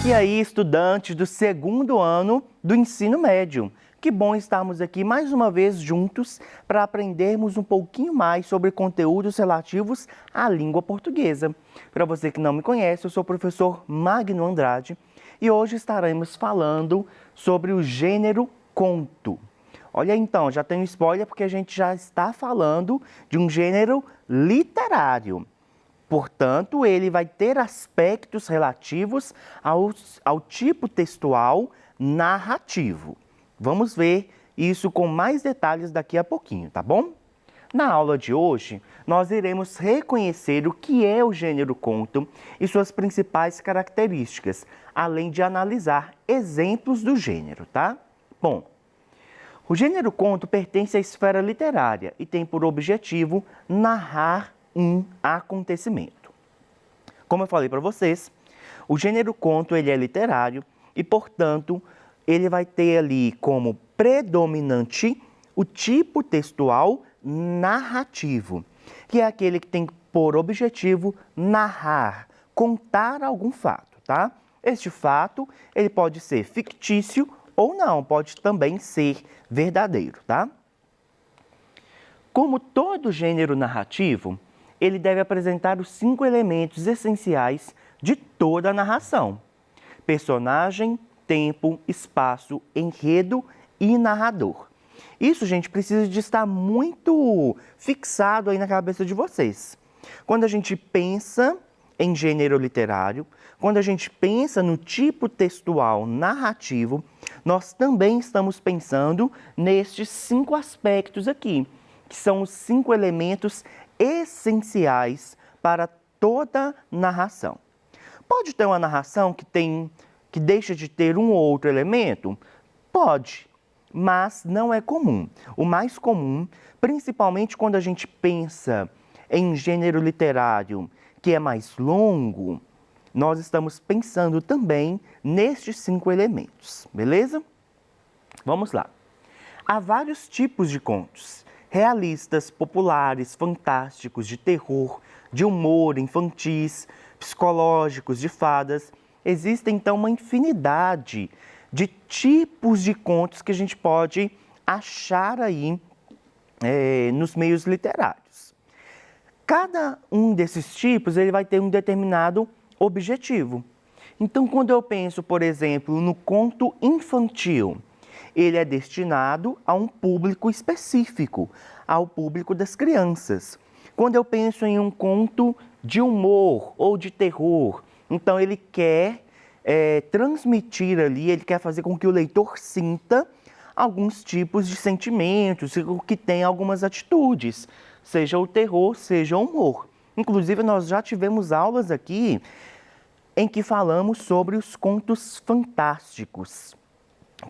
E aí, estudantes do segundo ano do ensino médio, que bom estarmos aqui mais uma vez juntos para aprendermos um pouquinho mais sobre conteúdos relativos à língua portuguesa. Para você que não me conhece, eu sou o professor Magno Andrade e hoje estaremos falando sobre o gênero conto. Olha então, já tem um spoiler porque a gente já está falando de um gênero literário. Portanto, ele vai ter aspectos relativos ao tipo textual narrativo. Vamos ver isso com mais detalhes daqui a pouquinho, tá bom? Na aula de hoje, nós iremos reconhecer o que é o gênero conto e suas principais características, além de analisar exemplos do gênero, tá? Bom, o gênero conto pertence à esfera literária e tem por objetivo narrar um acontecimento. Como eu falei para vocês, o gênero conto ele é literário e, portanto, ele vai ter ali como predominante o tipo textual narrativo, que é aquele que tem por objetivo narrar, contar algum fato, tá? Este fato, ele pode ser fictício ou não, pode também ser verdadeiro, tá? Como todo gênero narrativo, ele deve apresentar os 5 elementos essenciais de toda a narração: personagem, tempo, espaço, enredo e narrador. Isso, gente, precisa de estar muito fixado aí na cabeça de vocês. Quando a gente pensa em gênero literário, quando a gente pensa no tipo textual narrativo, nós também estamos pensando nestes 5 aspectos aqui, que são os 5 elementos essenciais para toda narração. Pode ter uma narração que deixa de ter um ou outro elemento? Pode, mas não é comum. O mais comum, principalmente quando a gente pensa em gênero literário que é mais longo, nós estamos pensando também nestes 5 elementos, beleza? Vamos lá. Há vários tipos de contos: realistas, populares, fantásticos, de terror, de humor, infantis, psicológicos, de fadas. Existe então uma infinidade de tipos de contos que a gente pode achar aí nos meios literários. Cada um desses tipos ele vai ter um determinado objetivo. Então, quando eu penso, por exemplo, no conto infantil, ele é destinado a um público específico, ao público das crianças. Quando eu penso em um conto de humor ou de terror, então ele quer transmitir ali, ele quer fazer com que o leitor sinta alguns tipos de sentimentos, que tenha algumas atitudes, seja o terror, seja o humor. Inclusive, nós já tivemos aulas aqui em que falamos sobre os contos fantásticos,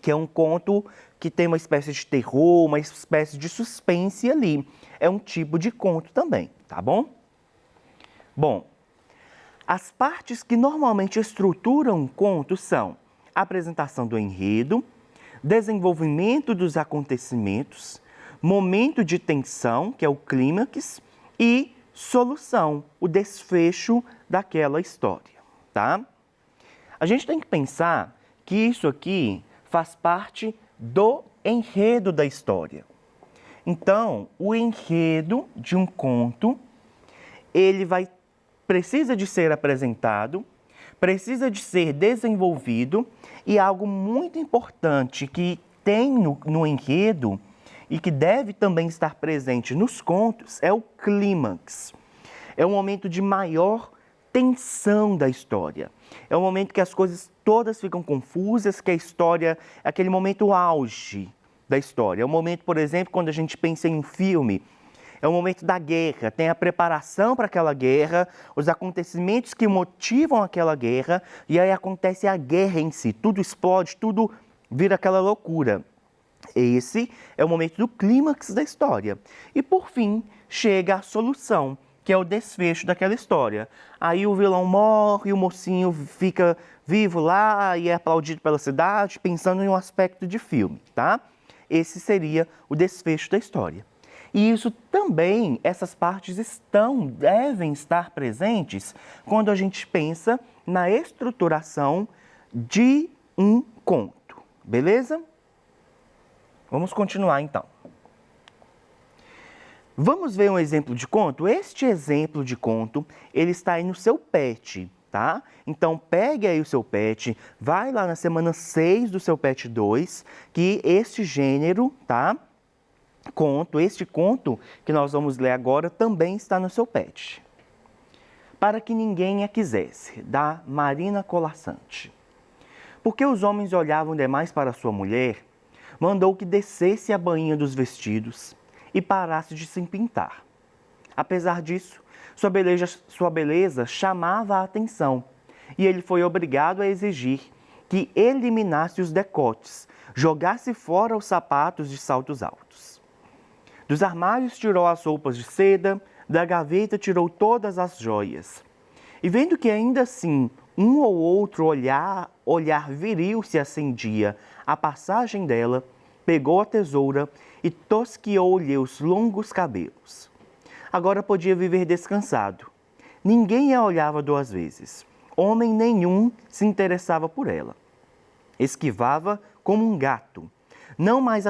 que é um conto que tem uma espécie de terror, uma espécie de suspense ali. É um tipo de conto também, tá bom? Bom, as partes que normalmente estruturam um conto são a apresentação do enredo, desenvolvimento dos acontecimentos, momento de tensão, que é o clímax, e solução, o desfecho daquela história, tá? A gente tem que pensar que isso aqui faz parte do enredo da história. Então, o enredo de um conto, ele precisa de ser apresentado, precisa de ser desenvolvido, e algo muito importante que tem no enredo e que deve também estar presente nos contos é o clímax. É um momento de maior tensão da história. É um momento que as coisas todas ficam confusas, que a história é aquele momento auge da história. É um momento, por exemplo, quando a gente pensa em um filme, é o momento da guerra, tem a preparação para aquela guerra, os acontecimentos que motivam aquela guerra, e aí acontece a guerra em si, tudo explode, tudo vira aquela loucura. Esse é o momento do clímax da história. E por fim, chega a solução, que é o desfecho daquela história. Aí o vilão morre, o mocinho fica vivo lá e é aplaudido pela cidade, pensando em um aspecto de filme, tá? Esse seria o desfecho da história. E isso também, essas partes devem estar presentes quando a gente pensa na estruturação de um conto, beleza? Vamos continuar então. Vamos ver um exemplo de conto? Este exemplo de conto, ele está aí no seu PET, tá? Então, pegue aí o seu PET, vai lá na semana 6 do seu PET 2, que este gênero, tá? Este conto que nós vamos ler agora também está no seu PET. Para que ninguém a quisesse, da Marina Colaçante. Porque os homens olhavam demais para sua mulher, mandou que descesse a bainha dos vestidos e parasse de se pintar. Apesar disso, sua beleza chamava a atenção e ele foi obrigado a exigir que eliminasse os decotes, jogasse fora os sapatos de saltos altos. Dos armários tirou as roupas de seda, da gaveta tirou todas as joias. E vendo que ainda assim um ou outro olhar viril se acendia à passagem dela, pegou a tesoura e tosquiou-lhe os longos cabelos. Agora podia viver descansado. Ninguém a olhava 2 vezes. Homem nenhum se interessava por ela. Esquivava como um gato. Não mais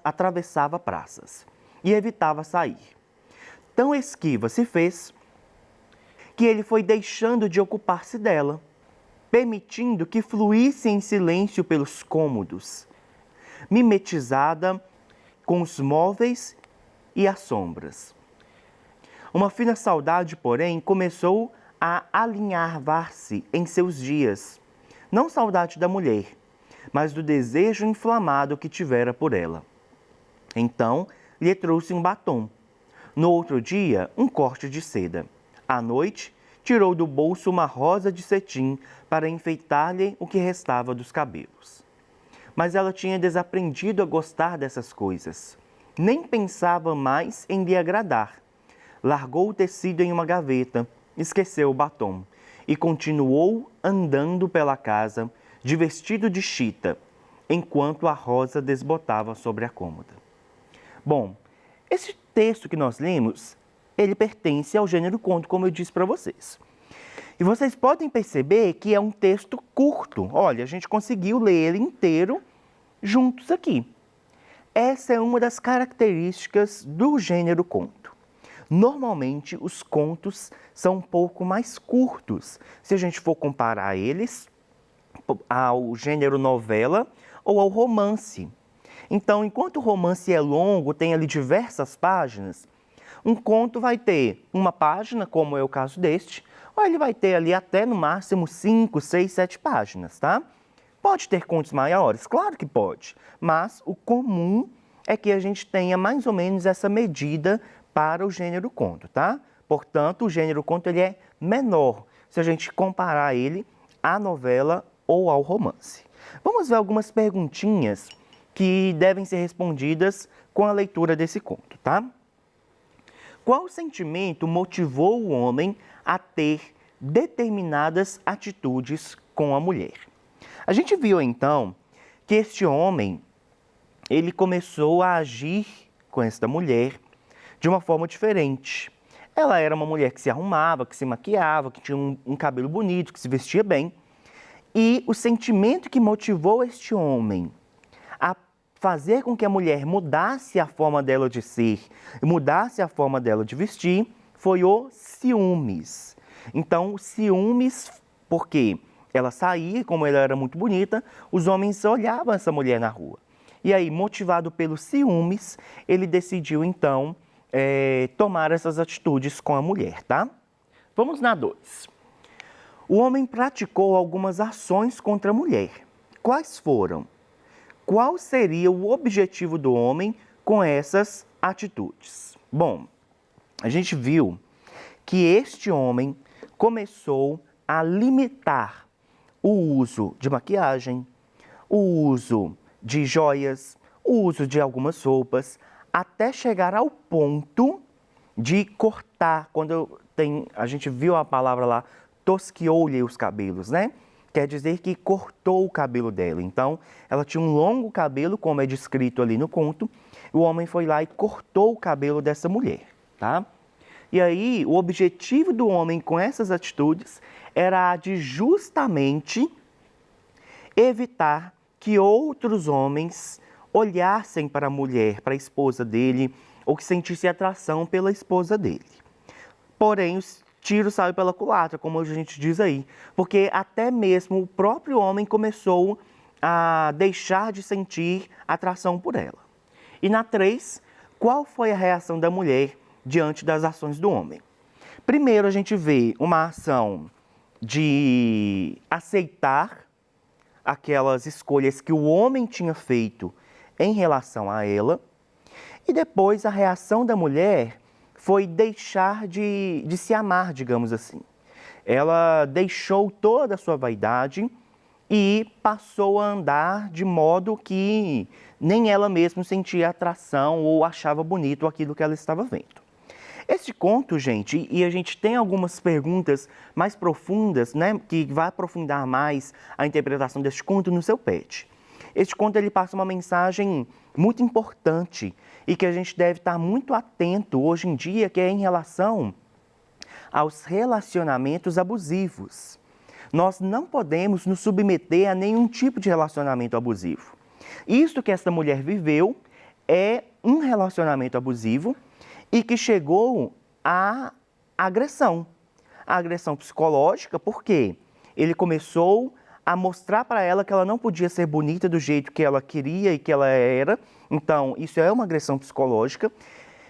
atravessava praças e evitava sair. Tão esquiva se fez que ele foi deixando de ocupar-se dela, permitindo que fluísse em silêncio pelos cômodos, mimetizada com os móveis e as sombras. Uma fina saudade, porém, começou a alinhavar-se em seus dias. Não saudade da mulher, mas do desejo inflamado que tivera por ela. Então, lhe trouxe um batom. No outro dia, um corte de seda. À noite, tirou do bolso uma rosa de cetim para enfeitar-lhe o que restava dos cabelos. Mas ela tinha desaprendido a gostar dessas coisas. Nem pensava mais em lhe agradar. Largou o tecido em uma gaveta, esqueceu o batom e continuou andando pela casa de vestido de chita, enquanto a rosa desbotava sobre a cômoda. Bom, esse texto que nós lemos, ele pertence ao gênero conto, como eu disse para vocês. E vocês podem perceber que é um texto curto. Olha, a gente conseguiu ler ele inteiro juntos aqui. Essa é uma das características do gênero conto. Normalmente, os contos são um pouco mais curtos, se a gente for comparar eles ao gênero novela ou ao romance. Então, enquanto o romance é longo, tem ali diversas páginas, um conto vai ter uma página, como é o caso deste, ou ele vai ter ali até no máximo 5, 6, 7 páginas, tá? Pode ter contos maiores? Claro que pode, mas o comum é que a gente tenha mais ou menos essa medida para o gênero conto, tá? Portanto, o gênero conto ele é menor se a gente comparar ele à novela ou ao romance. Vamos ver algumas perguntinhas que devem ser respondidas com a leitura desse conto, tá? Qual sentimento motivou o homem a ter determinadas atitudes com a mulher? A gente viu então que este homem, ele começou a agir com esta mulher de uma forma diferente. Ela era uma mulher que se arrumava, que se maquiava, que tinha um cabelo bonito, que se vestia bem. E o sentimento que motivou este homem a fazer com que a mulher mudasse a forma dela de ser, mudasse a forma dela de vestir, foi o ciúmes. Então, ciúmes, porque ela saía, como ela era muito bonita, os homens olhavam essa mulher na rua. E aí, motivado pelos ciúmes, ele decidiu, então, tomar essas atitudes com a mulher, tá? Vamos na 2. O homem praticou algumas ações contra a mulher. Quais foram? Qual seria o objetivo do homem com essas atitudes? Bom, a gente viu que este homem começou a limitar o uso de maquiagem, o uso de joias, o uso de algumas roupas, até chegar ao ponto de cortar, a gente viu a palavra lá, tosquiou-lhe os cabelos, né? Quer dizer que cortou o cabelo dela. Então, ela tinha um longo cabelo, como é descrito ali no conto, e o homem foi lá e cortou o cabelo dessa mulher, tá? E aí, o objetivo do homem com essas atitudes era a de justamente evitar que outros homens olhassem para a mulher, para a esposa dele, ou que sentissem atração pela esposa dele. Porém, os tiros saem pela culatra, como a gente diz aí, porque até mesmo o próprio homem começou a deixar de sentir atração por ela. E na 3, qual foi a reação da mulher diante das ações do homem? Primeiro, a gente vê uma ação de aceitar aquelas escolhas que o homem tinha feito em relação a ela. E depois, a reação da mulher foi deixar de se amar, digamos assim. Ela deixou toda a sua vaidade e passou a andar de modo que nem ela mesma sentia atração ou achava bonito aquilo que ela estava vendo. Esse conto, gente, e a gente tem algumas perguntas mais profundas, né, que vai aprofundar mais a interpretação deste conto no seu pet. Este conto ele passa uma mensagem muito importante e que a gente deve estar muito atento hoje em dia, que é em relação aos relacionamentos abusivos. Nós não podemos nos submeter a nenhum tipo de relacionamento abusivo. Isto que essa mulher viveu é um relacionamento abusivo e que chegou à agressão. A agressão psicológica, porque ele começou a mostrar para ela que ela não podia ser bonita do jeito que ela queria e que ela era. Então, isso é uma agressão psicológica.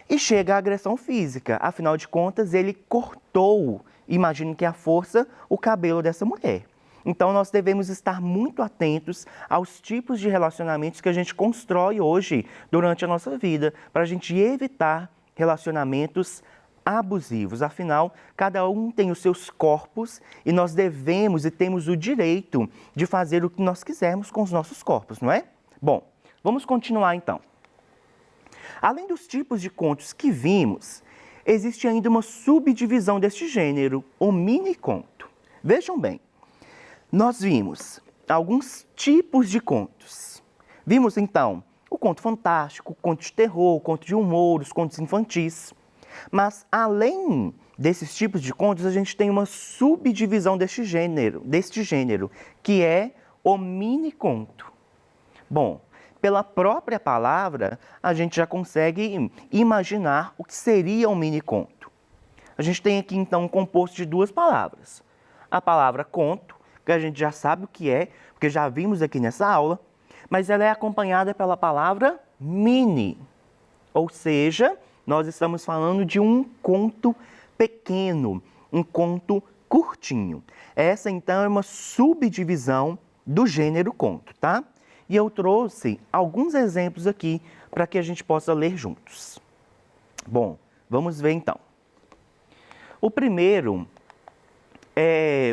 E chega a agressão física. Afinal de contas, ele cortou, imagino que à força, o cabelo dessa mulher. Então, nós devemos estar muito atentos aos tipos de relacionamentos que a gente constrói hoje durante a nossa vida, para a gente evitar relacionamentos abusivos. Afinal, cada um tem os seus corpos e nós devemos e temos o direito de fazer o que nós quisermos com os nossos corpos, não é? Bom, vamos continuar então. Além dos tipos de contos que vimos, existe ainda uma subdivisão deste gênero, o mini-conto. Vejam bem, nós vimos alguns tipos de contos. Vimos então o conto fantástico, o conto de terror, o conto de humor, os contos infantis. Mas além desses tipos de contos, a gente tem uma subdivisão deste gênero, que é o mini-conto. Bom, pela própria palavra, a gente já consegue imaginar o que seria um mini-conto. A gente tem aqui, então, um composto de duas palavras. A palavra conto, que a gente já sabe o que é, porque já vimos aqui nessa aula, mas ela é acompanhada pela palavra mini. Ou seja, nós estamos falando de um conto pequeno, um conto curtinho. Essa, então, é uma subdivisão do gênero conto, tá? E eu trouxe alguns exemplos aqui para que a gente possa ler juntos. Bom, vamos ver então. O primeiro,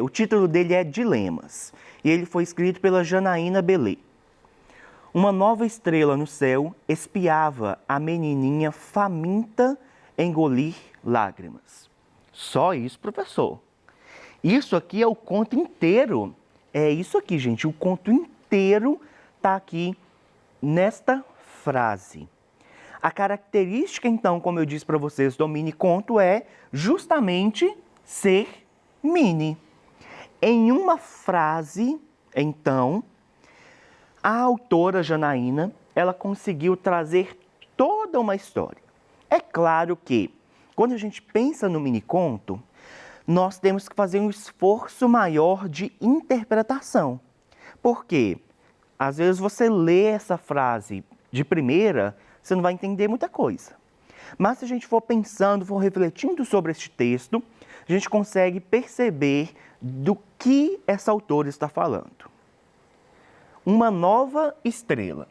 o título dele é Dilemas, e ele foi escrito pela Janaína Belê. Uma nova estrela no céu espiava a menininha faminta engolir lágrimas. Só isso, professor. Isso aqui é o conto inteiro. É isso aqui, gente, o conto inteiro está aqui nesta frase. A característica, então, como eu disse para vocês, do mini-conto é justamente ser mini. Em uma frase, então, a autora Janaína, ela conseguiu trazer toda uma história. É claro que, quando a gente pensa no mini-conto, nós temos que fazer um esforço maior de interpretação. Por quê? Às vezes você lê essa frase de primeira, você não vai entender muita coisa. Mas se a gente for pensando, for refletindo sobre este texto, a gente consegue perceber do que essa autora está falando. Uma nova estrela.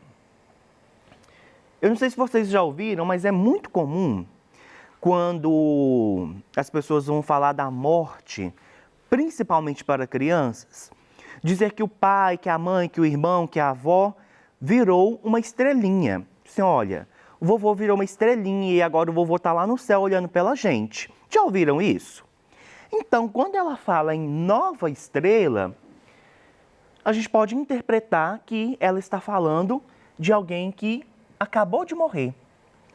Eu não sei se vocês já ouviram, mas é muito comum quando as pessoas vão falar da morte, principalmente para crianças, dizer que o pai, que a mãe, que o irmão, que a avó virou uma estrelinha. Assim, olha, o vovô virou uma estrelinha e agora o vovô está lá no céu olhando pela gente. Já ouviram isso? Então, quando ela fala em nova estrela, a gente pode interpretar que ela está falando de alguém que acabou de morrer.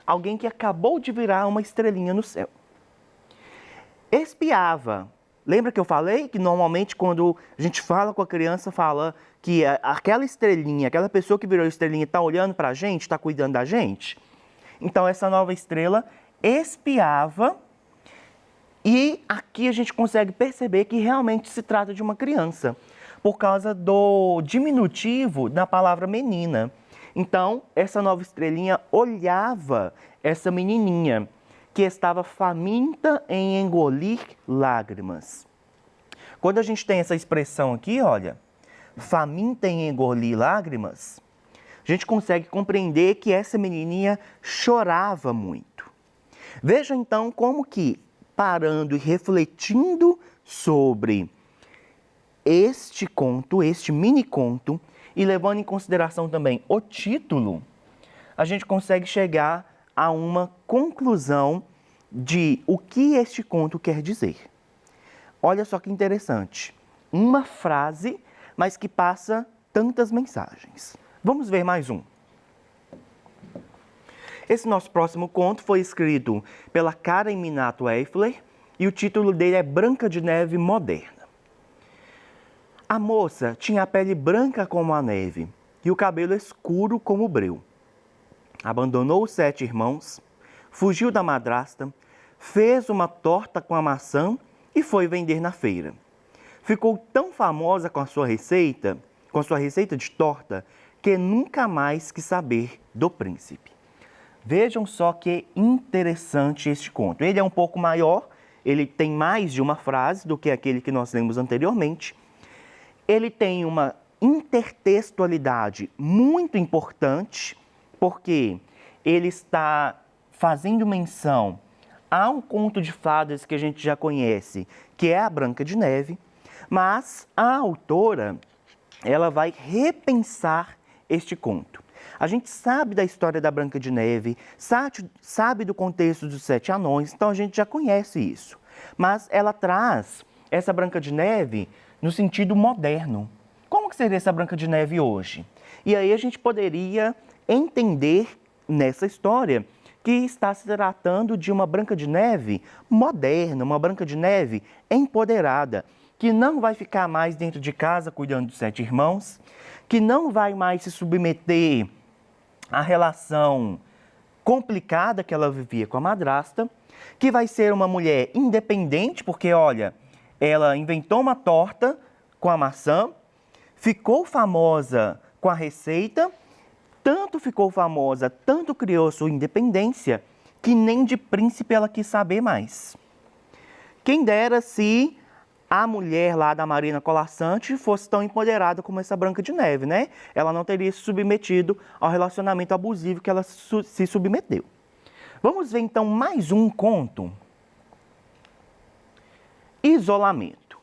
Alguém que acabou de virar uma estrelinha no céu. Espiava. Lembra que eu falei que normalmente quando a gente fala com a criança, fala que aquela estrelinha, aquela pessoa que virou estrelinha está olhando para a gente, está cuidando da gente? Então essa nova estrela espiava e aqui a gente consegue perceber que realmente se trata de uma criança, por causa do diminutivo da palavra menina. Então, essa nova estrelinha olhava essa menininha, que estava faminta em engolir lágrimas. Quando a gente tem essa expressão aqui, olha, faminta em engolir lágrimas, a gente consegue compreender que essa menininha chorava muito. Veja então como que, parando e refletindo sobre este conto, este mini conto, e levando em consideração também o título, a gente consegue chegar a uma conclusão de o que este conto quer dizer. Olha só que interessante. Uma frase, mas que passa tantas mensagens. Vamos ver mais um. Esse nosso próximo conto foi escrito pela Karen Minato Eifler e o título dele é Branca de Neve Moderna. A moça tinha a pele branca como a neve e o cabelo escuro como o breu. Abandonou os 7 irmãos, fugiu da madrasta, fez uma torta com a maçã e foi vender na feira. Ficou tão famosa com sua receita de torta, que nunca mais quis saber do príncipe. Vejam só que interessante este conto. Ele é um pouco maior, ele tem mais de uma frase do que aquele que nós lemos anteriormente. Ele tem uma intertextualidade muito importante, porque ele está fazendo menção a um conto de fadas que a gente já conhece, que é a Branca de Neve, mas a autora, ela vai repensar este conto. A gente sabe da história da Branca de Neve, sabe do contexto dos 7 anões, então a gente já conhece isso. Mas ela traz essa Branca de Neve no sentido moderno. Como que seria essa Branca de Neve hoje? E aí a gente poderia entender nessa história que está se tratando de uma Branca de Neve moderna, uma Branca de Neve empoderada, que não vai ficar mais dentro de casa cuidando dos 7 irmãos, que não vai mais se submeter à relação complicada que ela vivia com a madrasta, que vai ser uma mulher independente, porque, olha, ela inventou uma torta com a maçã, ficou famosa com a receita, tanto ficou famosa, tanto criou sua independência, que nem de príncipe ela quis saber mais. Quem dera se a mulher lá da Marina Colaçante fosse tão empoderada como essa Branca de Neve, né? Ela não teria se submetido ao relacionamento abusivo que ela se submeteu. Vamos ver então mais um conto. Isolamento.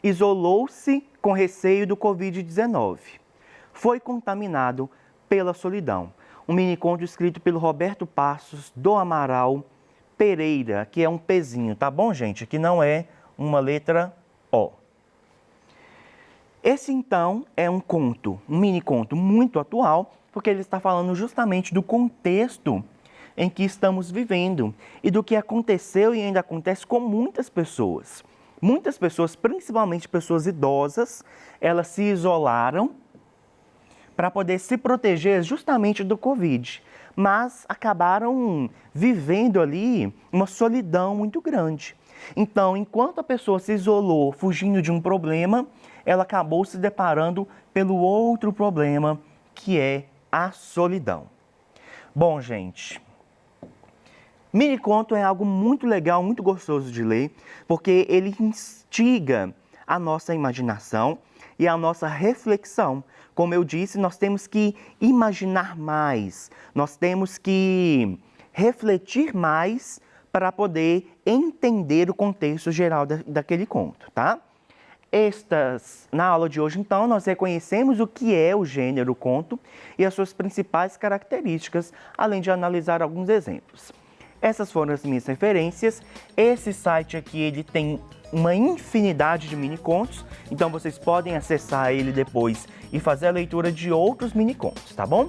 Isolou-se com receio do Covid-19. Foi contaminado pela solidão. Um miniconto escrito pelo Roberto Passos do Amaral Pereira, que é um pezinho, tá bom, gente? Aqui não é uma letra O. Esse, então, é um conto, um miniconto muito atual, porque ele está falando justamente do contexto em que estamos vivendo e do que aconteceu e ainda acontece com muitas pessoas. Muitas pessoas, principalmente pessoas idosas, elas se isolaram para poder se proteger justamente do Covid, mas acabaram vivendo ali uma solidão muito grande. Então, enquanto a pessoa se isolou fugindo de um problema, ela acabou se deparando pelo outro problema, que é a solidão. Bom, gente, miniconto é algo muito legal, muito gostoso de ler, porque ele instiga a nossa imaginação e a nossa reflexão. Como eu disse, nós temos que imaginar mais, nós temos que refletir mais para poder entender o contexto geral daquele conto, tá? Na aula de hoje, então, nós reconhecemos o que é o gênero conto e as suas principais características, além de analisar alguns exemplos. Essas foram as minhas referências. Esse site aqui, ele tem uma infinidade de minicontos, então vocês podem acessar ele depois e fazer a leitura de outros minicontos, tá bom?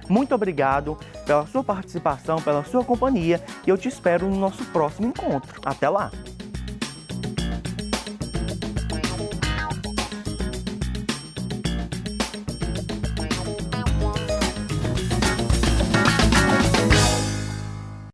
Muito obrigado pela sua participação, pela sua companhia e eu te espero no nosso próximo encontro. Até lá!